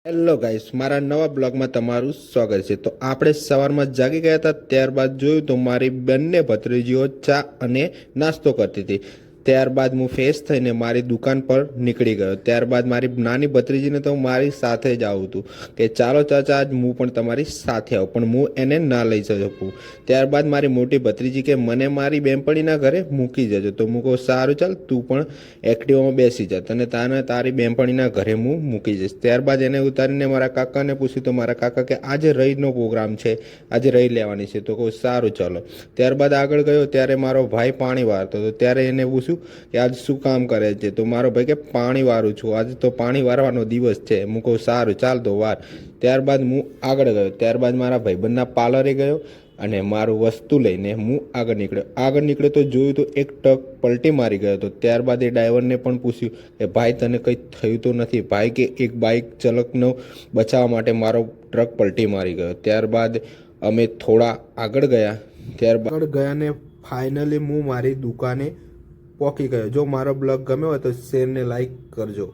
Hello guys, મારા નવા બ્લોગમાં તમારું સ્વાગત છે। તો આપણે સવારમાં જાગી ગયા હતા, ત્યારબાદ જોયું તો મારી બંને ભત્રીજીઓ ચા અને નાસ્તો કરતી હતી। ત્યારબાદ હું ફ્રેશ થઈને મારી દુકાન પર નીકળી ગયો। ત્યારબાદ મારી નાની ભત્રીજીને તો મારી સાથે જ આવું હતું કે ચાલો ચાચા, આજ હું પણ તમારી સાથે આવું, પણ હું એને ના લઈ શકું। ત્યારબાદ મારી મોટી ભત્રીજી કે મને મારી બેનપણીના ઘરે મૂકી જજો। તો હું કહું સારું, ચાલ તું પણ એક્ટિવામાં બેસી જા, તને તારી બેનપણીના ઘરે હું મૂકી જઈશ। ત્યારબાદ એને ઉતારીને મારા કાકાને પૂછ્યું તો મારા કાકા કે આજે રઈનો પ્રોગ્રામ છે, આજે રઈ લેવાની છે। તો કહું સારું ચાલો। ત્યારબાદ આગળ ગયો ત્યારે મારો ભાઈ પાણી વારતો હતો। ત્યારે એને પૂછ્યું કે આજ શું કામ કરે છે? તો મારો ભાઈ કે પાણી વારું છું, આજે તો પાણી વારવાનો દિવસ છે। હું કહું સારું, ચાલ તો વાર। ત્યારબાદ હું આગળ ગયો। ત્યારબાદ મારા ભાઈબંધના પાર્લરે ગયો અને મારું વસ્તુ લઈને હું આગળ નીકળ્યો તો જોયું તો એક ટ્રક પલટી મારી ગયો હતો। ત્યારબાદ એ ડ્રાઈવરને પણ પૂછ્યું કે ભાઈ તને કંઈ થયું તો નથી? ભાઈ કે એક બાઇક ચાલકનો બચાવવા માટે મારો ટ્રક પલટી મારી ગયો। ત્યારબાદ અમે થોડા આગળ ગયા ને ફાઇનલી હું મારી દુકાને પહોંચી ગયો। જો મારો બ્લોગ ગમ્યો હોય તો શેરને લાઈક કરજો।